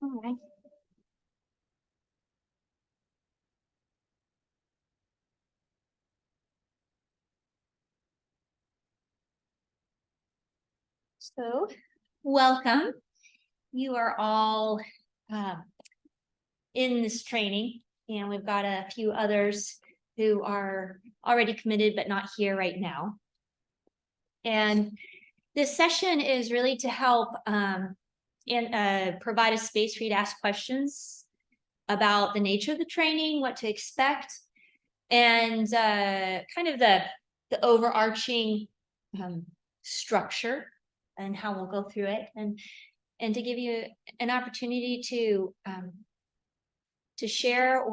All right. So, welcome. You are all in this training, and we've got a few others who are already committed but not here right now. And this session is really to help provide a space for you to ask questions about the nature of the training, what to expect, and kind of the overarching structure and how we'll go through it, and to give you an opportunity to share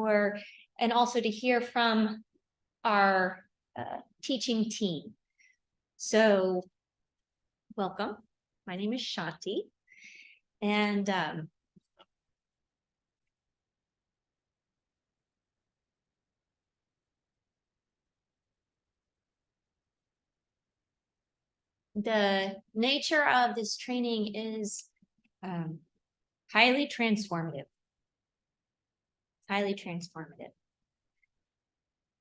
and also to hear from our teaching team. So welcome. My name is Shanti, and the nature of this training is highly transformative. Highly transformative.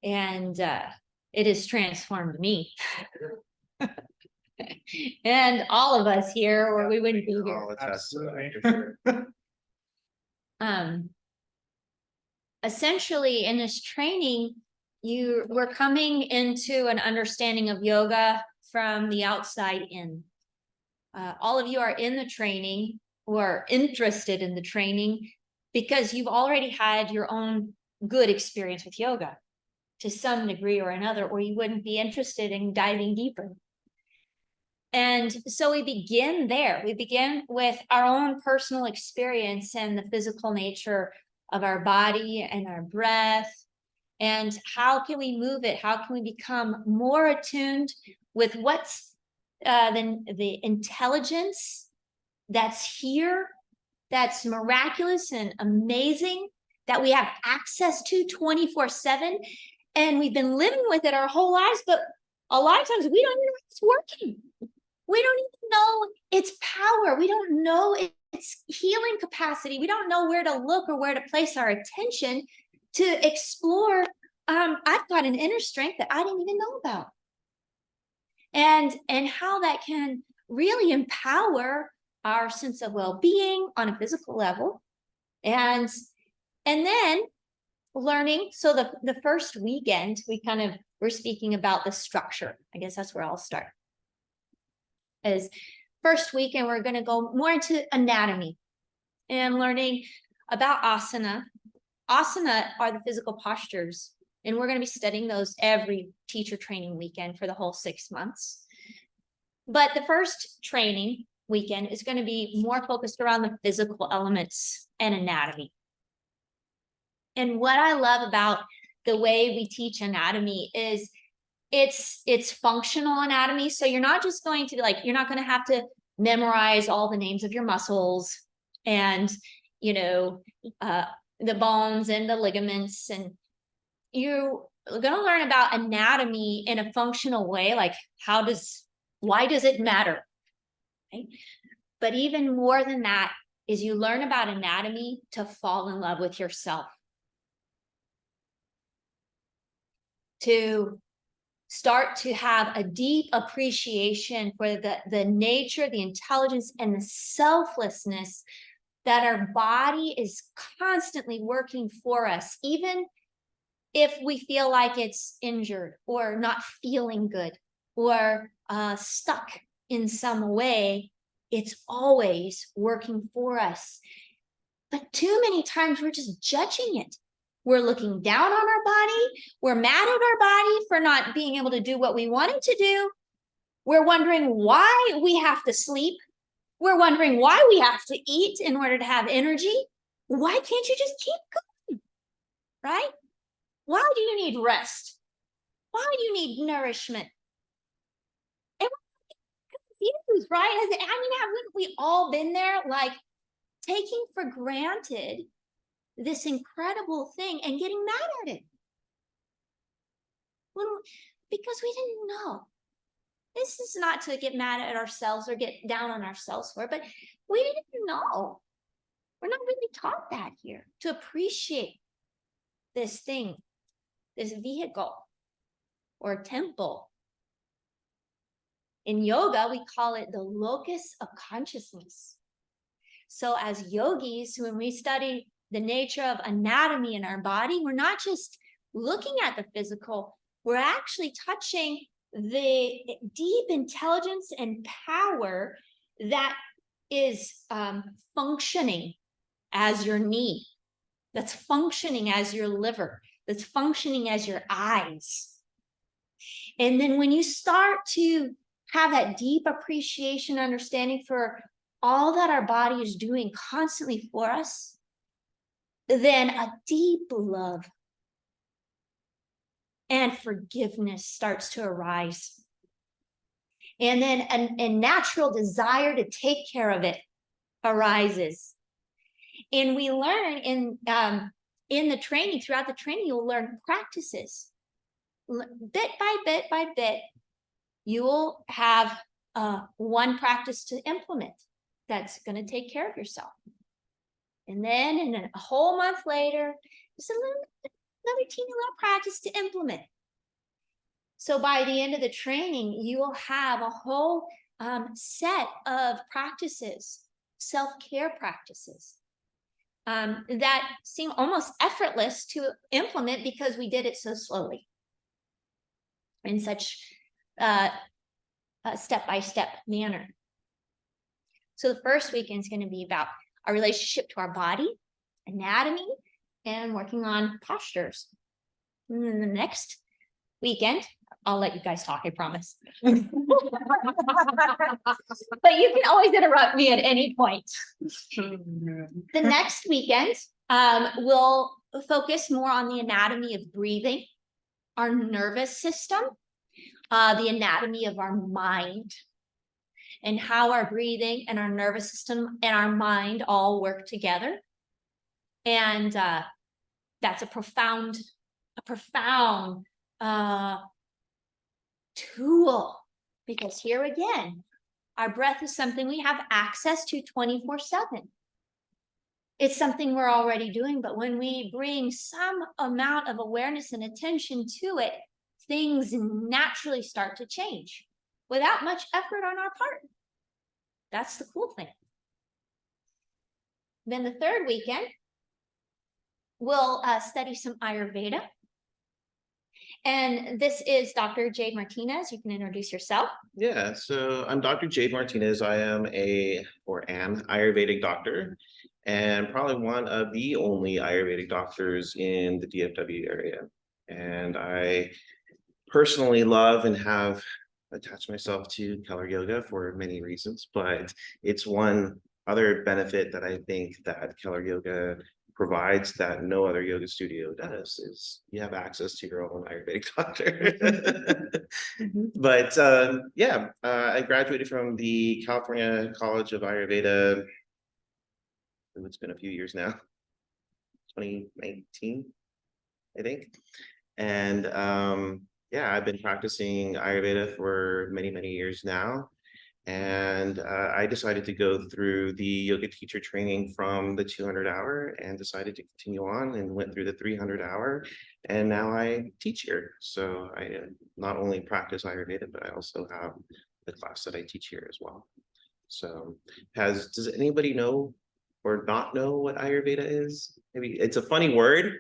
And it has transformed me. And all of us here, or we wouldn't be here. Absolutely. Essentially, in this training, we're coming into an understanding of yoga from the outside in. All of you are in the training or interested in the training because you've already had your own good experience with yoga to some degree or another, or you wouldn't be interested in diving deeper. And so we begin there. We begin with our own personal experience and the physical nature of our body and our breath. And how can we move it? How can we become more attuned with what's the intelligence that's here, that's miraculous and amazing, that we have access to 24/7. And we've been living with it our whole lives, but a lot of times we don't even know it's working. We don't even know its power. We don't know its healing capacity. We don't know where to look or where to place our attention to explore. I've got an inner strength that I didn't even know about. And how that can really empower our sense of well-being on a physical level. And then learning. So the first weekend, we're speaking about the structure. I guess that's where I'll start. Is first weekend, we're going to go more into anatomy and learning about asana. Asana are the physical postures, and we're going to be studying those every teacher training weekend for the whole 6 months. But the first training weekend is going to be more focused around the physical elements and anatomy. And what I love about the way we teach anatomy is it's functional anatomy. So you're not just going to you're not going to have to memorize all the names of your muscles and, the bones and the ligaments. And you're going to learn about anatomy in a functional way. Like why does it matter? Right? But even more than that is you learn about anatomy to fall in love with yourself. To start to have a deep appreciation for the nature, the intelligence, and the selflessness that our body is constantly working for us, even if we feel like it's injured or not feeling good or stuck in some way. It's always working for us. But too many times we're just judging it. We're looking down on our body. We're mad at our body for not being able to do what we wanted to do. We're wondering why we have to sleep. We're wondering why we have to eat in order to have energy. Why can't you just keep going? Right? Why do you need rest? Why do you need nourishment? And we're confused, right? Haven't we all been there? Like taking for granted this incredible thing and getting mad at it because we didn't know. This is not to get mad at ourselves or get down on ourselves for, but we didn't know, We're not really taught that here, to appreciate this thing, this vehicle or temple. In yoga, we call it the locus of consciousness. So as yogis, when we study the nature of anatomy in our body, we're not just looking at the physical, we're actually touching the deep intelligence and power that is functioning as your knee, that's functioning as your liver, that's functioning as your eyes. And then when you start to have that deep appreciation, understanding for all that our body is doing constantly for us, then a deep love and forgiveness starts to arise. And then a natural desire to take care of it arises. And we learn in the training, throughout the training, you'll learn practices. Bit by bit, you will have one practice to implement that's going to take care of yourself. And then a whole month later, just another teeny little practice to implement. So by the end of the training, you will have a whole set of practices, self-care practices, that seem almost effortless to implement because we did it so slowly in such a step-by-step manner. So the first weekend is going to be about our relationship to our body, anatomy, and working on postures. And then the next weekend, I'll let you guys talk, I promise. But you can always interrupt me at any point. The next weekend, we'll focus more on the anatomy of breathing, our nervous system, the anatomy of our mind, and how our breathing and our nervous system and our mind all work together. And that's a profound tool, because here again, our breath is something we have access to 24/7. It's something we're already doing, but when we bring some amount of awareness and attention to it, things naturally start to change without much effort on our part. That's the cool thing. Then the third weekend, we'll study some Ayurveda. And this is Dr. Jade Martinez. You can introduce yourself. Yeah, so I'm Dr. Jade Martinez. I am an Ayurvedic doctor, and probably one of the only Ayurvedic doctors in the DFW area. And I personally love and have attached myself to Keller Yoga for many reasons, but it's one other benefit that I think that Keller Yoga provides that no other yoga studio does, is you have access to your own Ayurvedic doctor. But I graduated from the California College of Ayurveda. It's been a few years now, 2019, I think. And I've been practicing Ayurveda for many years now. And I decided to go through the yoga teacher training from the 200-hour and decided to continue on and went through the 300-hour. And now I teach here. So I not only practice Ayurveda, but I also have the class that I teach here as well. So does anybody know or not know what Ayurveda is? Maybe it's a funny word.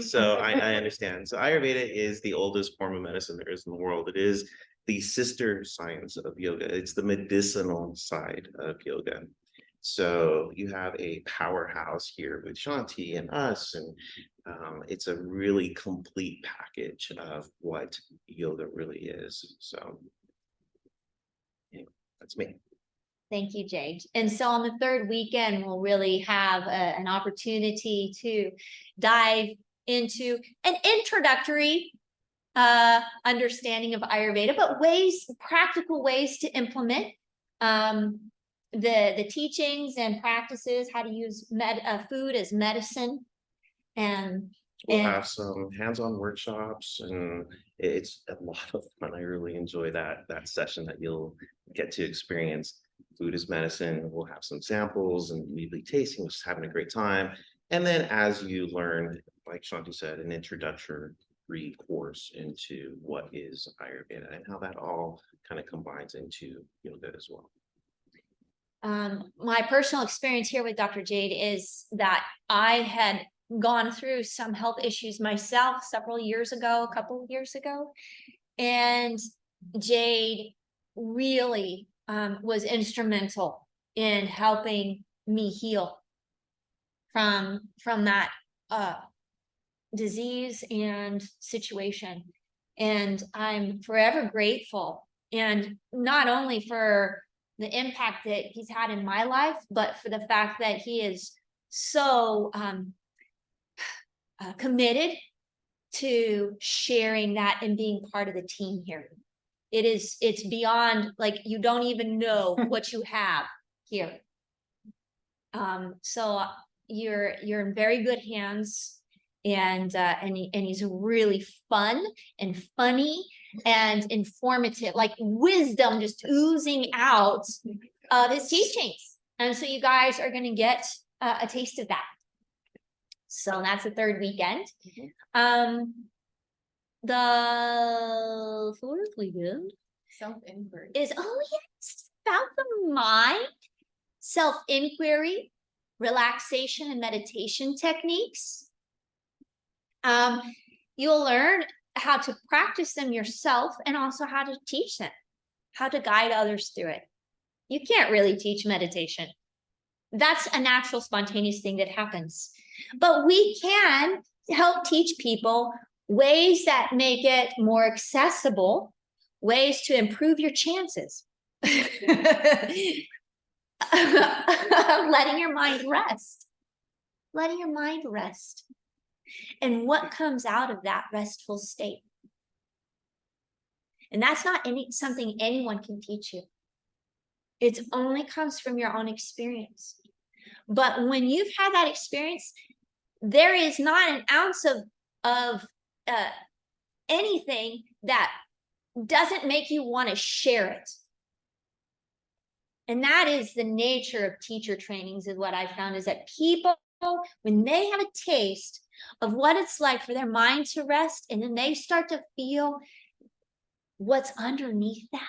So I understand. So Ayurveda is the oldest form of medicine there is in the world. It is the sister science of yoga. It's the medicinal side of yoga. So you have a powerhouse here with Shanti and us, and it's a really complete package of what yoga really is. So anyway, that's me. Thank you, Jade. And so on the third weekend, we'll really have an opportunity to dive into an introductory understanding of Ayurveda, but practical ways to implement the teachings and practices, how to use food as medicine. And we'll have some hands-on workshops, and it's a lot of fun. I really enjoy that session that you'll get to experience. food is medicine. We'll have some samples and immediately tasting, just having a great time. And then as you learn, like Shanti said, an introductory course into what is Ayurveda and how that all kind of combines into yoga as well. My personal experience here with Dr. Jade is that I had gone through some health issues myself several years ago, a couple of years ago, and Jade really was instrumental in helping me heal from that disease and situation. And I'm forever grateful, and not only for the impact that he's had in my life, but for the fact that he is so committed to sharing that and being part of the team here. It's beyond, like, you don't even know what you have here. So you're in very good hands, and he's really fun and funny and informative, like wisdom just oozing out of his teachings. And so you guys are going to get a taste of that. So that's the third weekend. The fourth weekend Self-inquiry. is, oh yes, about the mind, self-inquiry, relaxation and meditation techniques. You'll learn how to practice them yourself and also how to teach them, how to guide others through it. You can't really teach meditation. That's a natural, spontaneous thing that happens. But we can help teach people ways that make it more accessible, ways to improve your chances of letting your mind rest. Letting your mind rest. And what comes out of that restful state. And that's not something anyone can teach you. It only comes from your own experience. But when you've had that experience, there is not an ounce of anything that doesn't make you want to share it. And that is the nature of teacher trainings, is what I found, is that people, when they have a taste of what it's like for their mind to rest, and then they start to feel what's underneath that,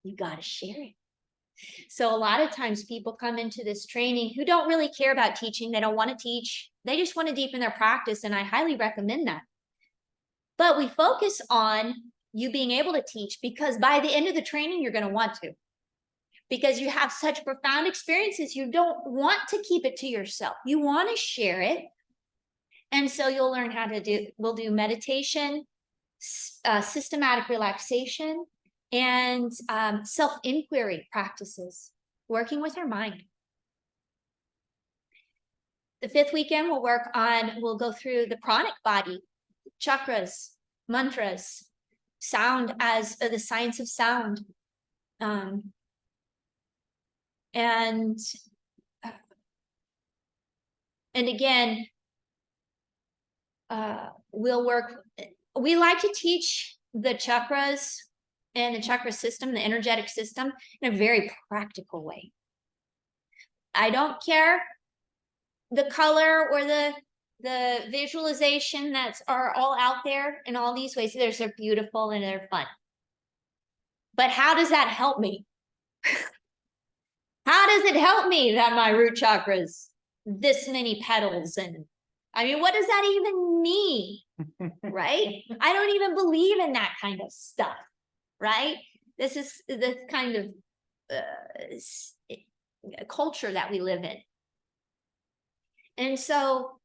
you got to share it. So a lot of times people come into this training who don't really care about teaching. They don't want to teach. They just want to deepen their practice. And I highly recommend that. But we focus on you being able to teach, because by the end of the training, you're going to want to. Because you have such profound experiences, you don't want to keep it to yourself. You want to share it. And so you'll learn how to we'll do meditation, systematic relaxation, and self-inquiry practices, working with our mind. The fifth weekend, we'll go through the pranic body, chakras, mantras, sound as the science of sound. And again, we like to teach the chakras and the chakra system, the energetic system, in a very practical way. I don't care the color or the visualization are all out there in all these ways. They're beautiful and they're fun. But how does that help me? How does it help me that my root chakras, this many petals? And I mean, what does that even mean? Right? I don't even believe in that kind of stuff. Right? This is the kind of culture that we live in. And so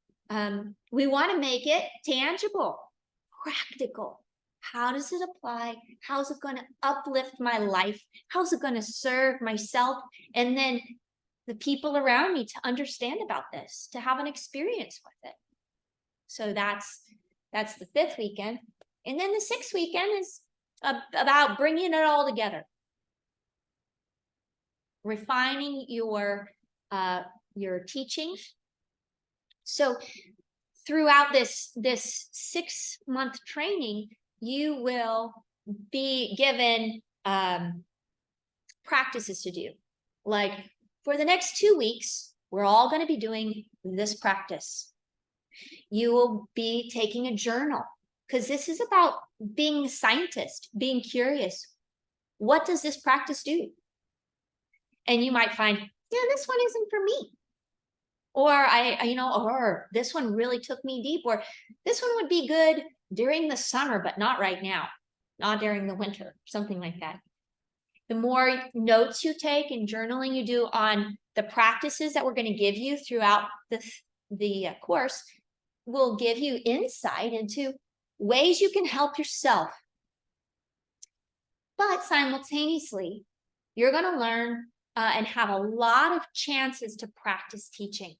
we want to make it tangible, practical. How does it apply? How's it going to uplift my life? How's it going to serve myself? And then the people around me to understand about this, to have an experience with it. So that's the fifth weekend. And then the sixth weekend is about bringing it all together. Refining your teaching. So throughout this 6-month training, you will be given practices to do. Like for the next 2 weeks, we're all going to be doing this practice. You will be taking a journal because this is about being a scientist, being curious. What does this practice do? And you might find, yeah, this one isn't for me. Or or this one really took me deep, or this one would be good during the summer, but not right now, not during the winter, something like that. The more notes you take and journaling you do on the practices that we're going to give you throughout the course will give you insight into ways you can help yourself. But simultaneously, you're going to learn and have a lot of chances to practice teaching.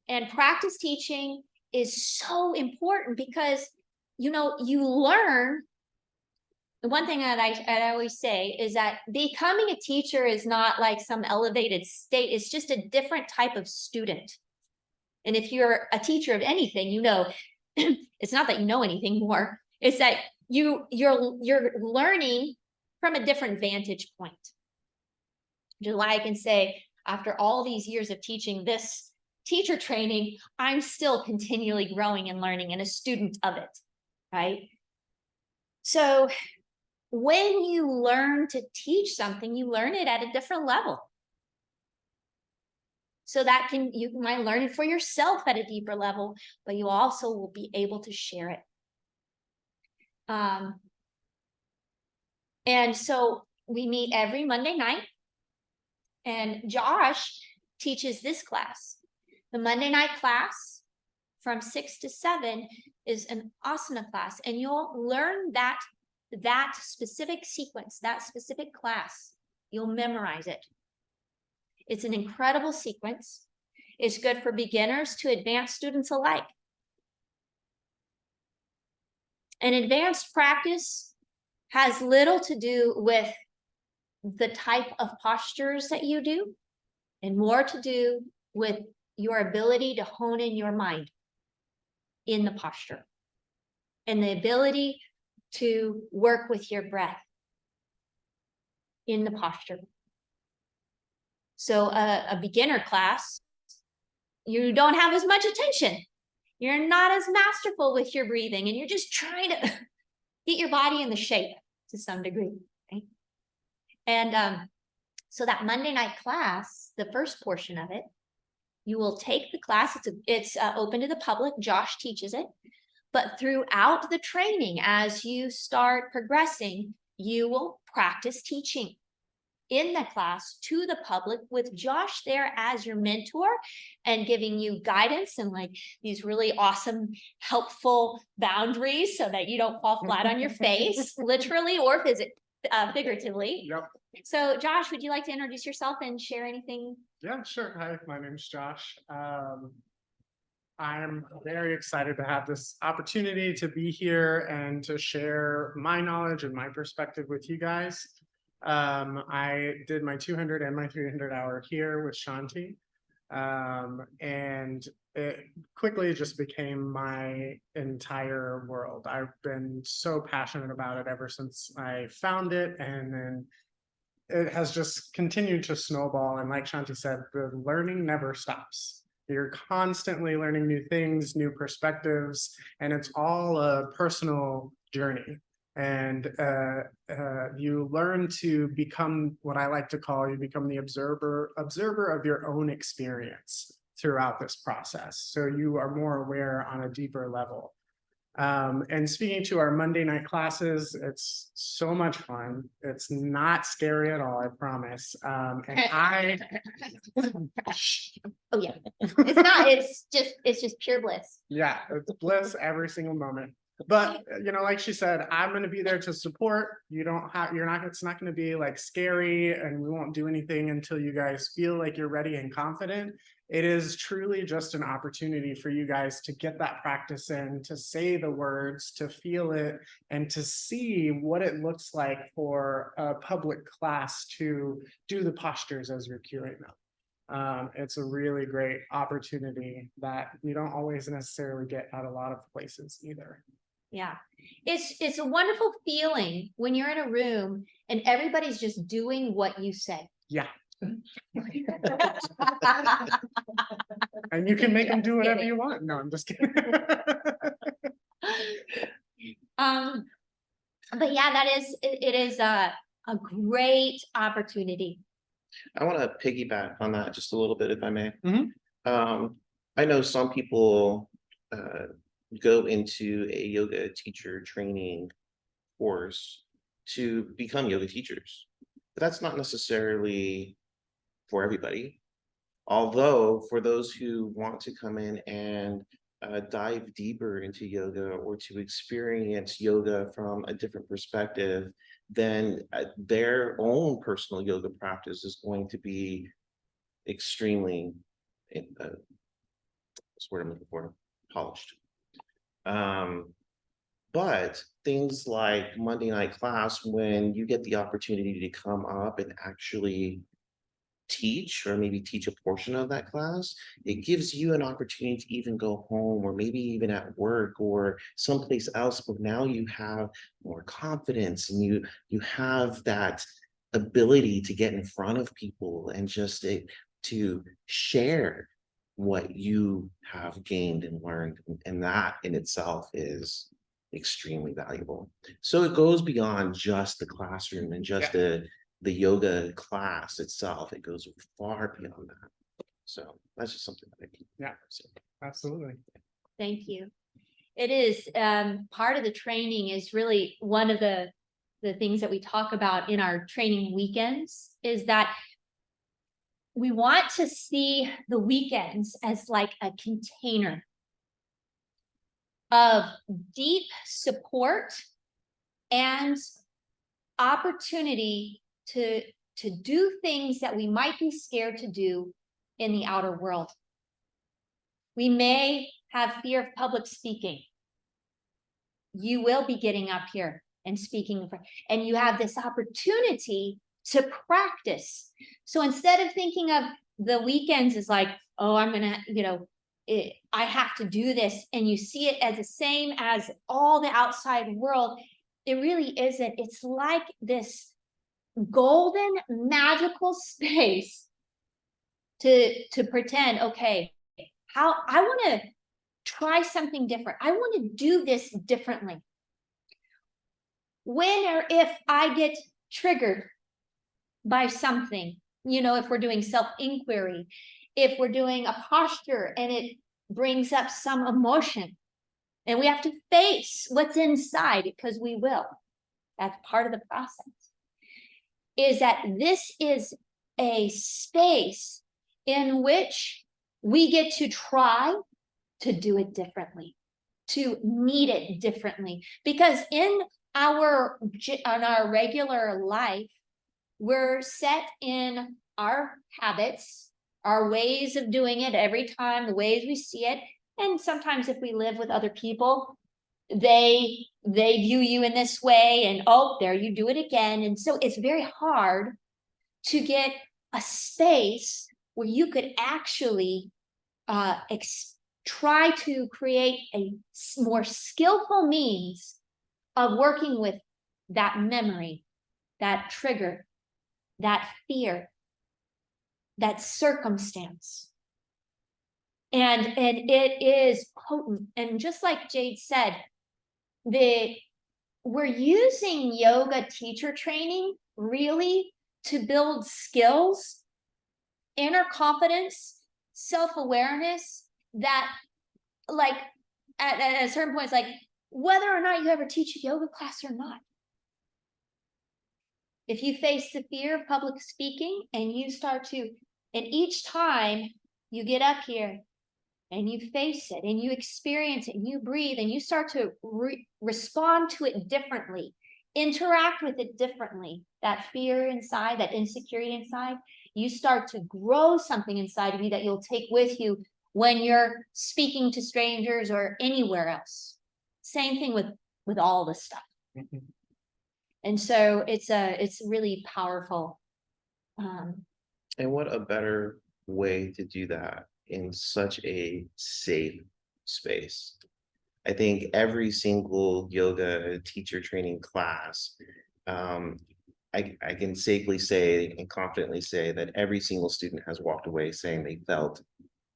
And practice teaching is so important because, you learn. The one thing that I always say is that becoming a teacher is not like some elevated state. It's just a different type of student. And if you're a teacher of anything, it's not that you know anything more. It's that you're learning from a different vantage point. Which is why I can say, after all these years of teaching this teacher training, I'm still continually growing and learning and a student of it, right? So when you learn to teach something, you learn it at a different level. So that you might learn it for yourself at a deeper level, but you also will be able to share it. And so we meet every Monday night, and Josh teaches this class. The Monday night class from 6 to 7 is an asana class, and you'll learn that specific sequence, that specific class. You'll memorize it. It's an incredible sequence. It's good for beginners to advanced students alike. An advanced practice has little to do with the type of postures that you do and more to do with your ability to hone in your mind in the posture and the ability to work with your breath in the posture. So a beginner class, you don't have as much attention. You're not as masterful with your breathing, and you're just trying to get your body in the shape to some degree. Right? And so that Monday night class, the first portion of it, you will take the class. It's open to the public. Josh teaches it. But throughout the training, as you start progressing, you will practice teaching in the class to the public with Josh there as your mentor and giving you guidance and like these really awesome, helpful boundaries so that you don't fall flat on your face, literally or figuratively. Yep. So Josh, would you like to introduce yourself and share anything? Yeah, sure. Hi, my name's Josh. I'm very excited to have this opportunity to be here and to share my knowledge and my perspective with you guys. I did my 200 and my 300 hour here with Shanti. And it quickly just became my entire world. I've been so passionate about it ever since I found it. And then it has just continued to snowball. And like Shanti said, the learning never stops. You're constantly learning new things, new perspectives, and it's all a personal journey. And you learn to become what I like to call, you become the observer of your own experience throughout this process. So you are more aware on a deeper level. And speaking to our Monday night classes, it's so much fun. It's not scary at all, I promise. And Oh yeah, it's not. It's just pure bliss. Yeah, it's bliss every single moment. But like she said, I'm going to be there to support. It's not going to be like scary, and we won't do anything until you guys feel like you're ready and confident. It is truly just an opportunity for you guys to get that practice in, to say the words, to feel it, and to see what it looks like for a public class to do the postures as you're cueing them. It's a really great opportunity that you don't always necessarily get at a lot of places either. Yeah. It's a wonderful feeling when you're in a room and everybody's just doing what you say. Yeah, and you can make them do whatever you want. No, I'm just kidding. But yeah, it is a great opportunity. I want to piggyback on that just a little bit, if I may. Mhm. I know some people go into a yoga teacher training course to become yoga teachers, but that's not necessarily for everybody. Although for those who want to come in and dive deeper into yoga or to experience yoga from a different perspective, then their own personal yoga practice is going to be extremely, what's the word I'm looking for, polished. But things like Monday night class, when you get the opportunity to come up and actually teach or maybe teach a portion of that class, it gives you an opportunity to even go home or maybe even at work or someplace else, but now you have more confidence and you have that ability to get in front of people and just to share what you have gained and learned, and that in itself is extremely valuable. So it goes beyond just the classroom and just the yoga class itself. It goes far beyond that. So that's just something that I can. Yeah, absolutely. Thank you. It is part of the training is really one of the things that we talk about in our training weekends is that we want to see the weekends as like a container of deep support and opportunity to do things that we might be scared to do in the outer world. We may have fear of public speaking. You will be getting up here and speaking, and you have this opportunity to practice. So instead of thinking of the weekends as like, oh, I'm gonna, I have to do this, and you see it as the same as all the outside world, it really isn't. It's like this golden magical space to pretend, okay, how I want to try something different. I want to do this differently. When or if I get triggered by something, if we're doing self-inquiry, if we're doing a posture and it brings up some emotion, and we have to face what's inside because we will. That's part of the process. Is that this is a space in which we get to try to do it differently, to meet it differently. Because in our regular life, we're set in our habits, our ways of doing it every time, the ways we see it. And sometimes if we live with other people, they view you in this way, and oh, there you do it again. And so it's very hard to get a space where you could actually try to create a more skillful means of working with that memory, that trigger, that fear, that circumstance. And it is potent. And just like Jade said, we're using yoga teacher training really to build skills, inner confidence, self-awareness, that like at a certain point, it's like whether or not you ever teach a yoga class or not. If you face the fear of public speaking and you start to, and each time you get up here and you face it and you experience it and you breathe and you start to respond to it differently, interact with it differently, that fear inside, that insecurity inside, you start to grow something inside of you that you'll take with you when you're speaking to strangers or anywhere else. Same thing with all this stuff. Mm-hmm. And so it's really powerful. And what a better way to do that in such a safe space. I think every single yoga teacher training class, I can safely say and confidently say that every single student has walked away saying they felt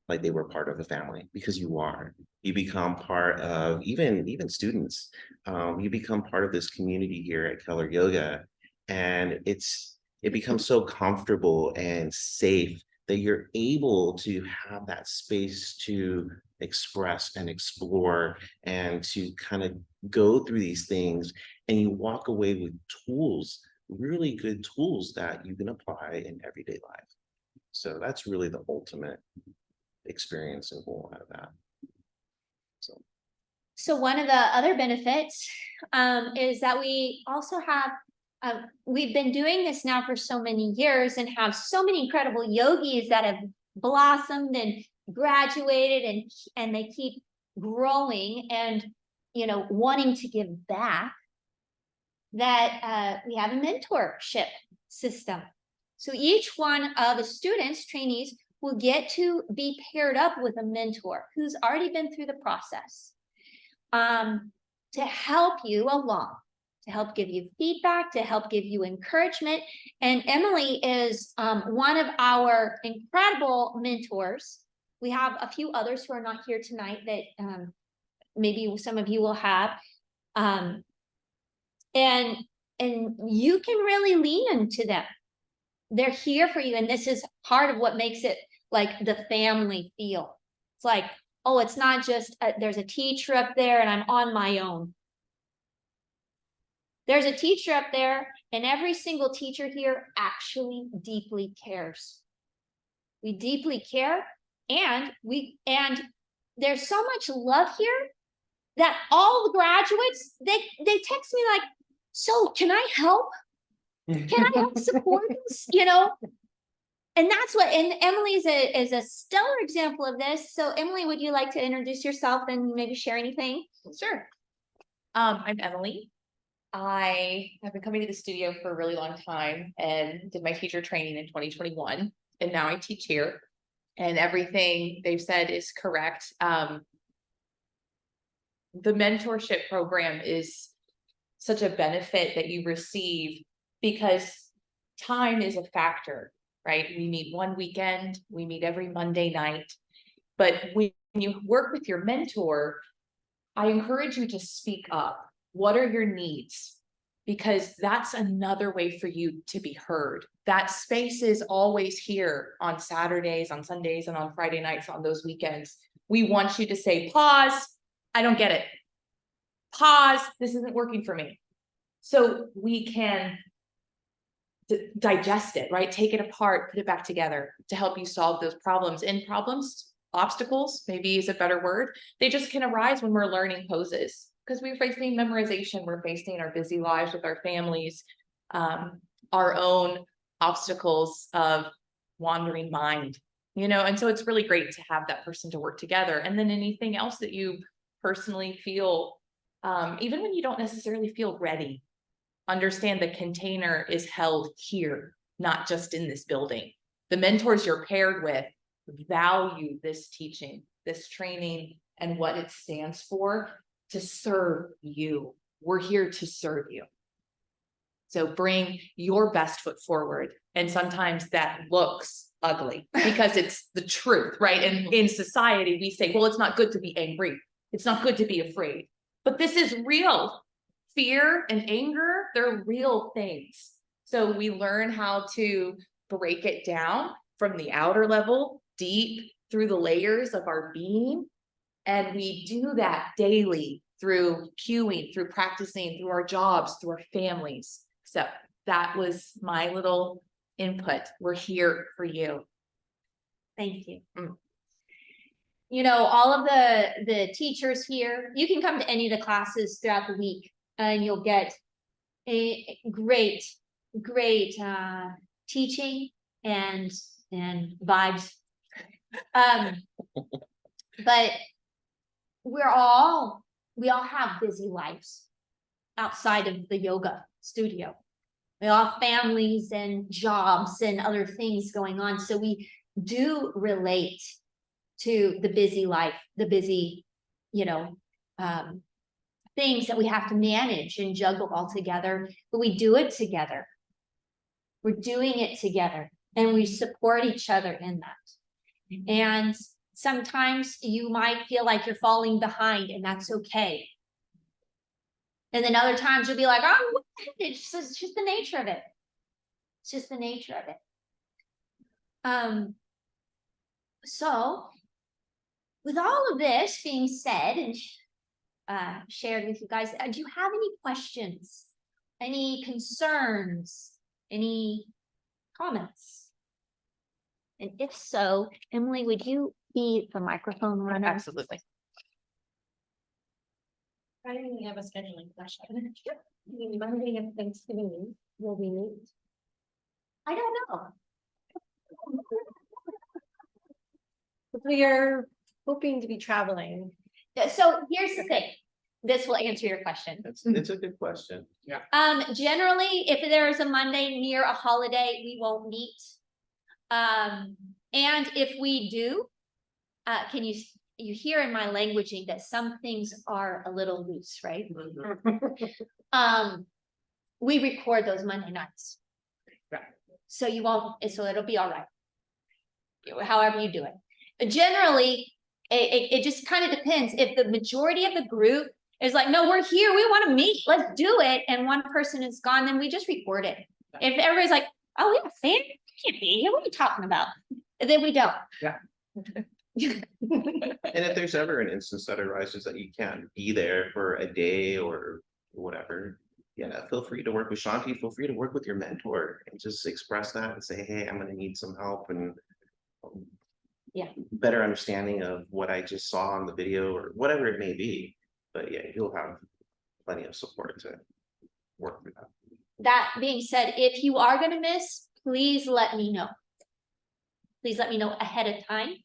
like they were part of the family, because you are. You become part of, even students, you become part of this community here at Keller Yoga, and it becomes so comfortable and safe that you're able to have that space to express and explore and to kind of go through these things, and you walk away with tools, really good tools that you can apply in everyday life. So that's really the ultimate experience and goal out of that. So So one of the other benefits is that we also have, we've been doing this now for so many years and have so many incredible yogis that have blossomed and graduated, and they keep growing and, you know, wanting to give back, that we have a mentorship system. So each one of the students, trainees, will get to be paired up with a mentor who's already been through the process, to help you along, to help give you feedback, to help give you encouragement. And Emily is one of our incredible mentors. We have a few others who are not here tonight that maybe some of you will have. And you can really lean into them. They're here for you. And this is part of what makes it like the family feel. It's like, oh, it's not just there's a teacher up there and I'm on my own. There's a teacher up there, and every single teacher here actually deeply cares. We deeply care, and there's so much love here that all the graduates, they text me like, so can I help? Can I help support this? You know? And that's what, and Emily is a stellar example of this. So Emily, would you like to introduce yourself and maybe share anything? Sure. I'm Emily. I have been coming to the studio for a really long time and did my teacher training in 2021. And now I teach here, and everything they've said is correct. The mentorship program is such a benefit that you receive because time is a factor, right? We meet one weekend, we meet every Monday night, but when you work with your mentor, I encourage you to speak up. What are your needs? Because that's another way for you to be heard. That space is always here on Saturdays, on Sundays, and on Friday nights, on those weekends. We want you to say, pause, I don't get it. Pause, this isn't working for me. So we can digest it, right? Take it apart, put it back together to help you solve those problems. And obstacles, maybe is a better word. They just can arise when we're learning poses, because we're facing memorization, we're facing our busy lives with our families, our own obstacles of wandering mind, you know, and so it's really great to have that person to work together. And then anything else that you personally feel, even when you don't necessarily feel ready, understand the container is held here, not just in this building. The mentors you're paired with value this teaching, this training, and what it stands for to serve you. We're here to serve you. So bring your best foot forward. And sometimes that looks ugly because it's the truth, right? And in society, we say, well, it's not good to be angry. It's not good to be afraid. But this is real. Fear and anger, they're real things. So we learn how to break it down from the outer level, deep through the layers of our being. And we do that daily through cueing, through practicing, through our jobs, through our families. So that was my little input. We're here for you. Thank you. You know, all of the teachers here, you can come to any of the classes throughout the week and you'll get a great teaching and vibes. But we all have busy lives outside of the yoga studio. We all have families and jobs and other things going on. So we do relate to the busy life, the busy, you know, things that we have to manage and juggle all together, but we do it together. We're doing it together and we support each other in that. And sometimes you might feel like you're falling behind, and that's okay. And then other times you'll be like, oh, it's just the nature of it. It's just the nature of it. So with all of this being said and shared with you guys, do you have any questions, any concerns, any comments? And if so, Emily, would you be the microphone runner? Absolutely. I only have a scheduling question. Monday of Thanksgiving, will we meet? I don't know. We are hoping to be traveling. So here's the thing. This will answer your question. It's a good question. Generally, if there is a Monday near a holiday, we won't meet. And if we do, can you hear in my languaging that some things are a little loose, right? We record those Monday nights. So you won't, so it'll be all right. However you do it. But generally, it just kind of depends. If the majority of the group is like, no, we're here, we want to meet, let's do it. And one person is gone, then we just record it. If everybody's like, oh, we have a fan, can't be here, what are you talking about? And then we don't. Yeah. And if there's ever an instance that arises that you can't be there for a day or whatever, yeah, feel free to work with Shanti, feel free to work with your mentor and just express that and say, hey, I'm gonna need some help and Yeah. better understanding of what I just saw on the video or whatever it may be. But yeah, you'll have plenty of support to work through that. That being said, if you are gonna miss, please let me know. Please let me know ahead of time.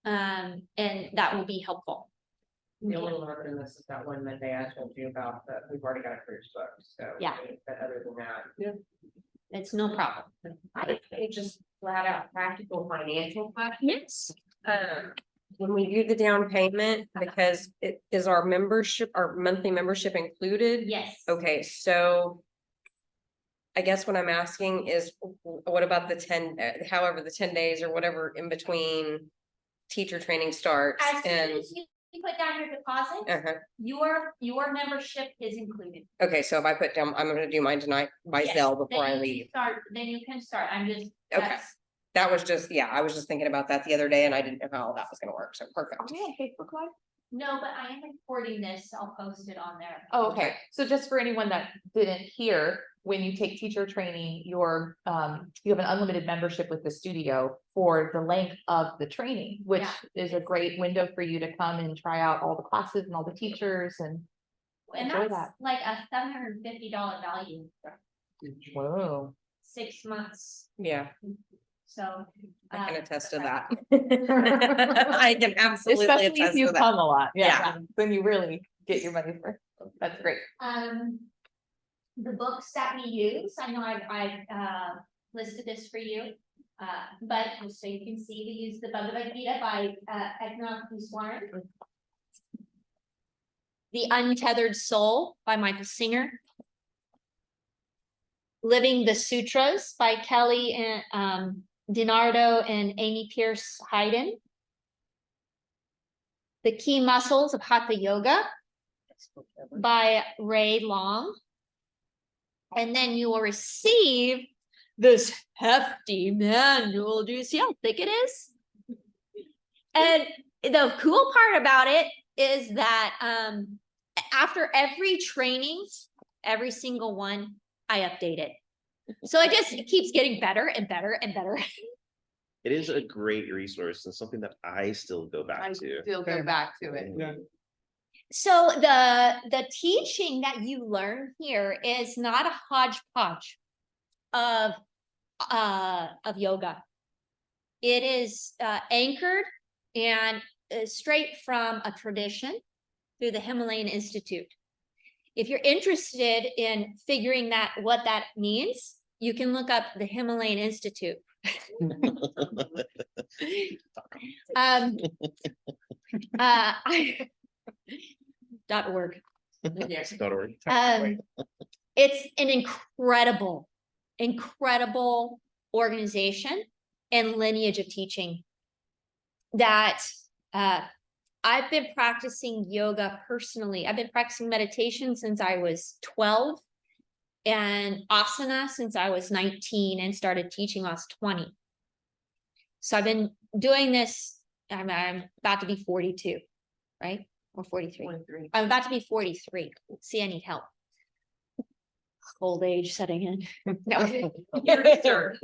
And that will be helpful. The only one in this is that one Monday I told you about, that we've already got a cruise booked, so. Yeah. But other than that. It's no problem. I just flat out practical financial question. Yes. When we do the down payment, because it is our membership, our monthly membership included? Yes. Okay, so. I guess what I'm asking is, what about the 10, however, the 10 days or whatever in between teacher training starts As soon and. as you put down your deposit, your membership is included. Okay, so if I put down, I'm gonna do mine tonight by Yes. Zelle before I Then you can leave. start, then you can start. I'm just. Okay. that's- That was just, yeah, I was just thinking about that the other day and I didn't know how that was gonna work, so perfect. No, but I am recording this. I'll post it on there. Oh, okay. So just for anyone that didn't hear, when you take teacher training, you're, you have an unlimited membership with the studio for the length of the training, which Yeah. is a great window for you to come and try out all the classes and all the teachers and. And enjoy that's like a $750 value, Whoa. 6 months. Yeah, So. I can attest to that. Especially I can absolutely if attest you to that. come a lot, Yeah. yeah, then you really get your money's worth. That's great. The books that we use, I know I've listed this for you. But just so you can see, we use the Bhagavad Gita by Eknath Easwaran. The Untethered Soul by Michael Singer. Living the Sutras by Kelly and DiNardo and Amy Pierce Hayden. The Key Muscles of Hatha Yoga by Ray Long. And then you will receive this hefty manual. Do you see how thick it is? And the cool part about it is that after every training, every single one, I update it. So it keeps getting better and better and better. It is a great resource and something that I still go back to. Still go back to it. Yeah. So the teaching that you learn here is not a hodgepodge of yoga. It is anchored and straight from a tradition through the Himalayan Institute. If you're interested in figuring what that means, you can look up the Himalayan Institute. .org. Yes. .org. It's an incredible organization and lineage of teaching that I've been practicing yoga personally. I've been practicing meditation since I was 12 and asana since I was 19 and started teaching when I was 20. So I've been doing this. I'm about to be 42, right? Or 43. 23. I'm about to be 43. See, I need help. Old age setting in. No. You're third.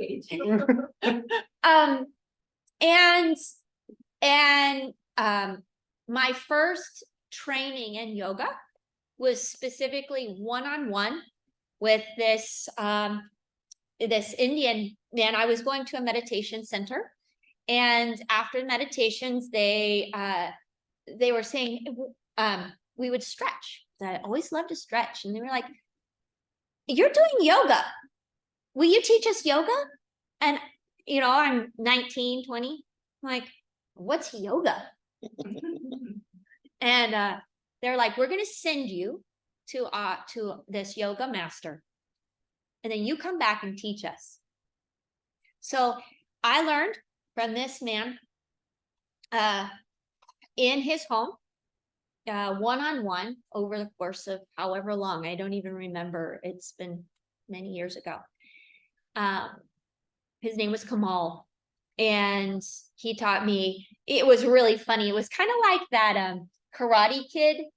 And my first training in yoga was specifically one-on-one with this this Indian man. I was going to a meditation center, and after meditations, they were saying we would stretch. I always love to stretch, and they were like, "You're doing yoga. Will you teach us yoga?" And I'm 19, 20. I'm like, what's yoga? And they're like, we're gonna send you to this yoga master, and then you come back and teach us. So I learned from this man in his home, one-on-one over the course of however long. I don't even remember. It's been many years ago. His name was Kamal, and he taught me. It was really funny. It was kind of like that Karate Kid,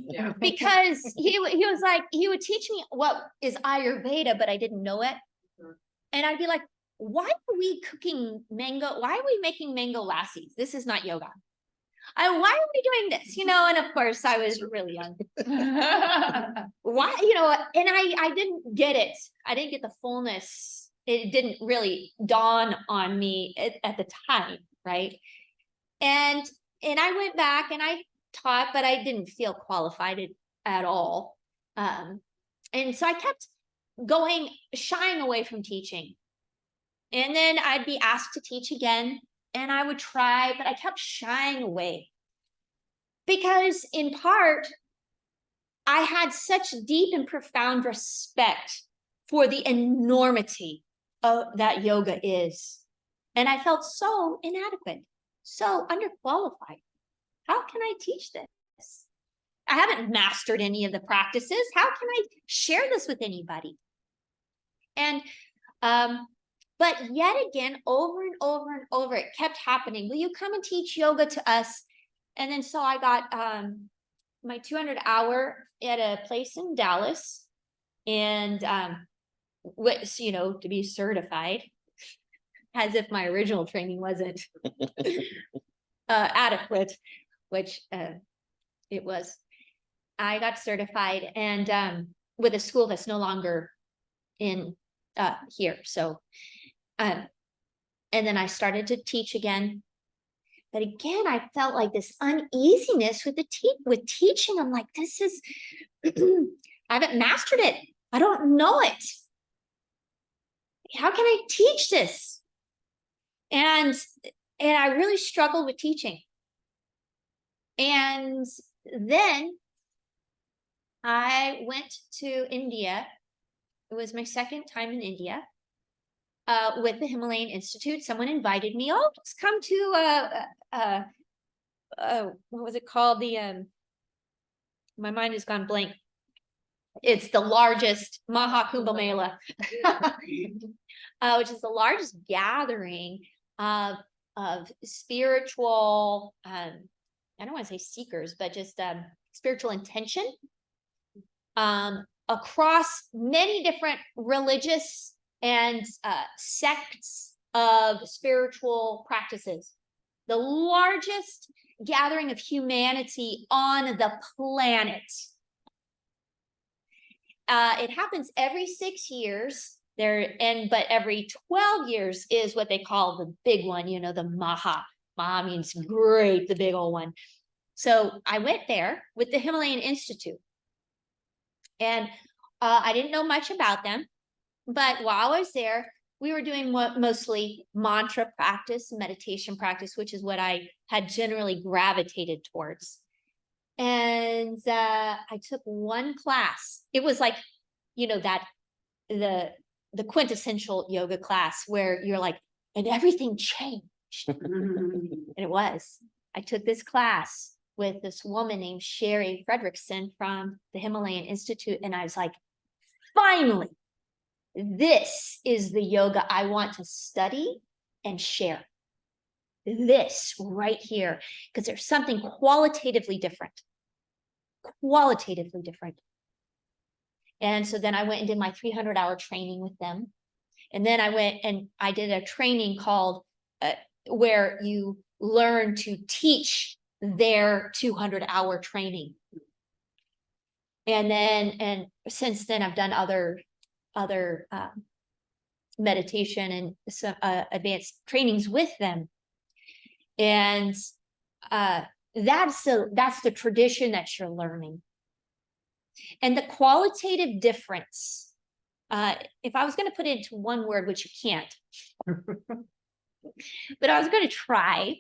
Yeah. because he was like, he would teach me what is Ayurveda, but I didn't know it. And I'd be like, why are we cooking mango? Why are we making mango lassis? This is not yoga. Why are we doing this? And of course I was really young. Why, and I didn't get it. I didn't get the fullness. It didn't really dawn on me at the time, right? And I went back and I taught, but I didn't feel qualified at all. And so I kept shying away from teaching. And then I'd be asked to teach again, and I would try, but I kept shying away. Because in part, I had such deep and profound respect for the enormity of that yoga is. And I felt so inadequate, so underqualified. How can I teach this? I haven't mastered any of the practices. How can I share this with anybody? And but yet again, over and over and over, it kept happening. Will you come and teach yoga to us? And then so I got my 200 hour at a place in Dallas, and which, to be certified, as if my original training wasn't adequate, which it was. I got certified, and with a school that's no longer in here. So, and then I started to teach again. But again, I felt like this uneasiness with teaching. I'm like, this is, I haven't mastered it. I don't know it. How can I teach this? And I really struggled with teaching. And then I went to India. It was my second time in India. With the Himalayan Institute. Someone invited me. Oh, just come to what was it called? My mind has gone blank. It's the largest Mahakumbh Mela, which is the largest gathering of spiritual, I don't want to say seekers, but just spiritual intention across many different religious and sects of spiritual practices. The largest gathering of humanity on the planet. It happens every 6 years but every 12 years is what they call the big one, the Maha. Maha means great, the big old one. So I went there with the Himalayan Institute, and I didn't know much about them. But while I was there, we were doing mostly mantra practice, meditation practice, which is what I had generally gravitated towards. And I took one class. It was like, that the quintessential yoga class where you're like, and everything changed. And it was. I took this class with this woman named Sherry Fredrickson from the Himalayan Institute, and I was like, finally, this is the yoga I want to study and share. This right here, because there's something qualitatively different. Qualitatively different. And so then I went and did my 300-hour training with them. And then I went and I did a training called where you learn to teach their 200-hour training. And since then I've done other meditation and some advanced trainings with them. And that's the tradition that you're learning. And the qualitative difference, if I was going to put it into one word, which you can't, but I was going to try,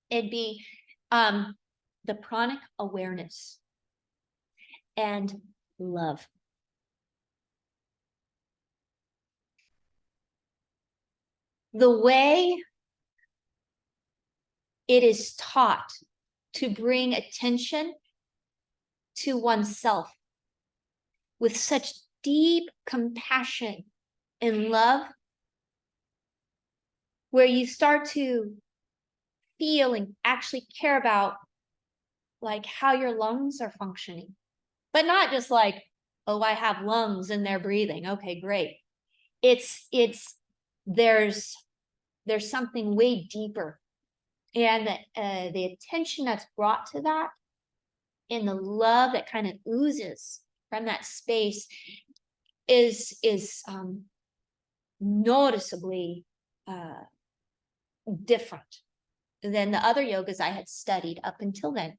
it'd be the pranic awareness and love. The way it is taught to bring attention to oneself with such deep compassion and love, where you start to feel and actually care about like how your lungs are functioning, but not just like, oh, I have lungs and they're breathing. Okay, great. There's something way deeper, and the attention that's brought to that and the love that kind of oozes from that space is noticeably different than the other yogas I had studied up until then.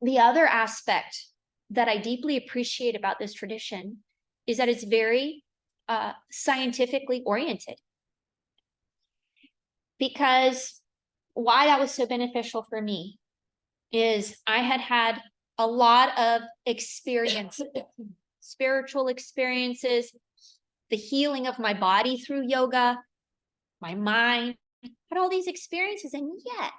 The other aspect that I deeply appreciate about this tradition is that it's very scientifically oriented. Because why that was so beneficial for me is I had a lot of experience, spiritual experiences, the healing of my body through yoga, my mind, had all these experiences, and yet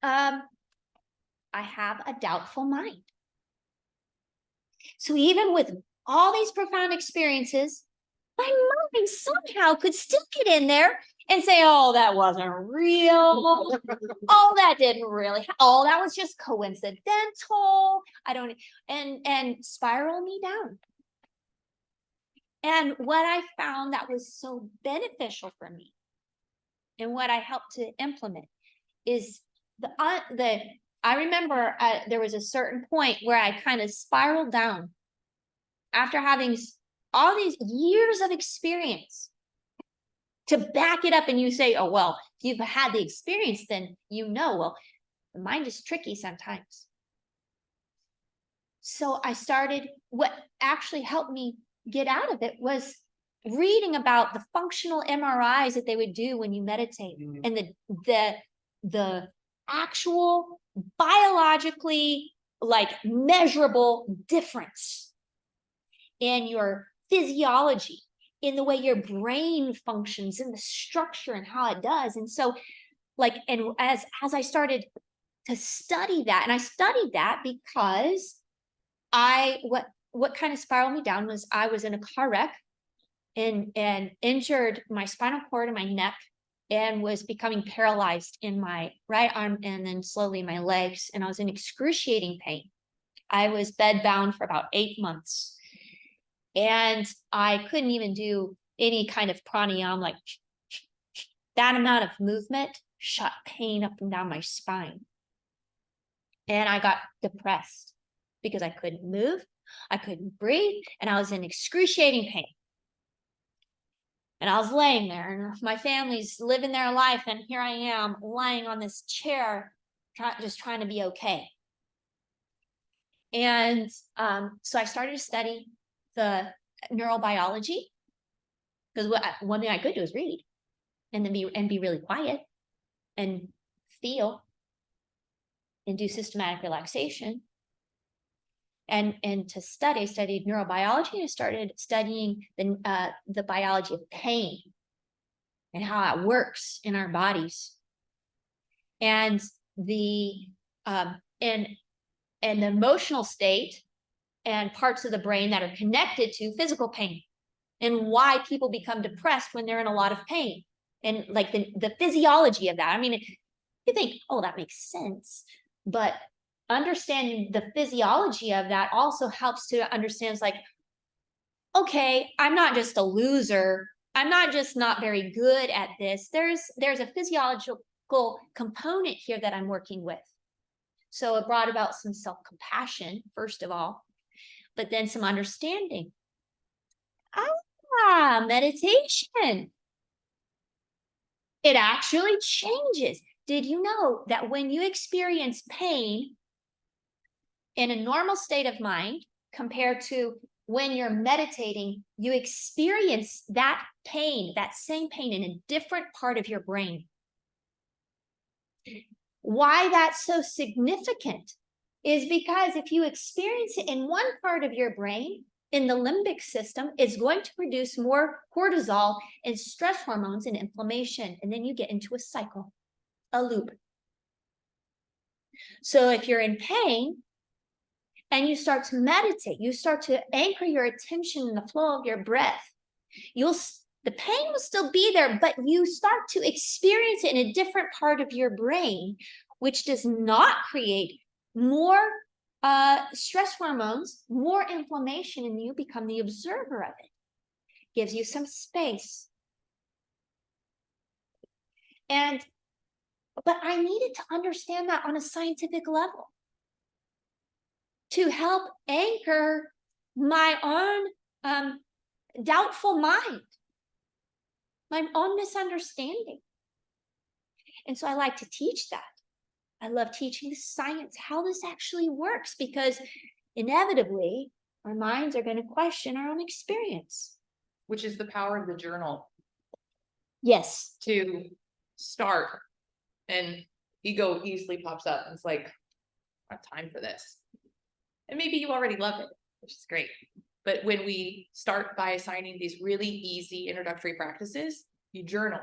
I have a doubtful mind. So even with all these profound experiences, my mind somehow could still get in there and say, oh, that wasn't real. Oh, that didn't really, oh, that was just coincidental. And spiral me down. And what I found that was so beneficial for me and what I helped to implement is I remember there was a certain point where I kind of spiraled down after having all these years of experience to back it up, and you say, oh, well, if you've had the experience, then well, the mind is tricky sometimes. So I started, what actually helped me get out of it was reading about the functional MRIs that they would do when you meditate, and the actual biologically like measurable difference in your physiology, in the way your brain functions, in the structure and how it does. And so and as I started to study that, and I studied that because what kind of spiraled me down was I was in a car wreck and injured my spinal cord and my neck, and was becoming paralyzed in my right arm and then slowly my legs, and I was in excruciating pain. I was bedbound for about 8 months. And I couldn't even do any kind of pranayama, like that amount of movement shot pain up and down my spine. And I got depressed because I couldn't move, I couldn't breathe, and I was in excruciating pain. And I was laying there, and my family's living their life, and here I am lying on this chair, just trying to be okay. And so I started to study the neurobiology, Because one thing I could do is read and then be really quiet and feel and do systematic relaxation. And to study, I studied neurobiology and I started studying the biology of pain and how it works in our bodies. And the and the emotional state and parts of the brain that are connected to physical pain and why people become depressed when they're in a lot of pain and like the physiology of that. I mean, you think, oh, that makes sense, but understanding the physiology of that also helps to understand, it's like, okay, I'm not just a loser. I'm not just not very good at this. There's a physiological component here that I'm working with. So it brought about some self-compassion, first of all, but then some understanding. Meditation. It actually changes. Did you know that when you experience pain in a normal state of mind compared to when you're meditating, you experience that pain, that same pain in a different part of your brain? Why that's so significant is because if you experience it in one part of your brain, in the limbic system, it's going to produce more cortisol and stress hormones and inflammation. And then you get into a cycle, a loop. So if you're in pain and you start to meditate, you start to anchor your attention in the flow of your breath, the pain will still be there, but you start to experience it in a different part of your brain, which does not create more stress hormones, more inflammation, and you become the observer of it. Gives you some space. But I needed to understand that on a scientific level to help anchor my own doubtful mind, my own misunderstanding. And so I like to teach that. I love teaching the science, how this actually works, because inevitably our minds are going to question our own experience. Which is the power of the journal Yes. to start, and ego easily pops up and it's like, I have time for this. And maybe you already love it, which is great. But when we start by assigning these really easy introductory practices, you journal.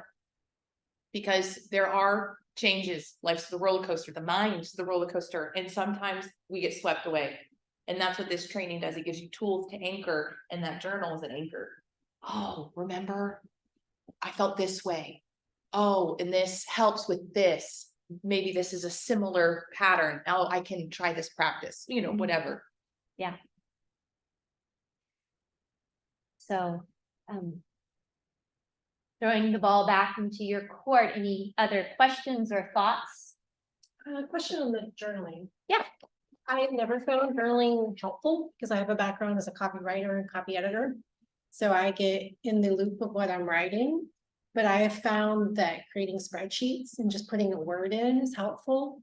Because there are changes. Life's the roller coaster, the mind's the roller coaster, and sometimes we get swept away. And that's what this training does. It gives you tools to anchor, and that journal is an anchor. Oh, remember, I felt this way. Oh, and this helps with this. Maybe this is a similar pattern. Oh, I can try this practice, whatever. Yeah. So, throwing the ball back into your court, any other questions or thoughts? Question on the journaling. Yeah. I have never found journaling helpful because I have a background as a copywriter and copy editor. So I get in the loop of what I'm writing, but I have found that creating spreadsheets and just putting a word in is helpful.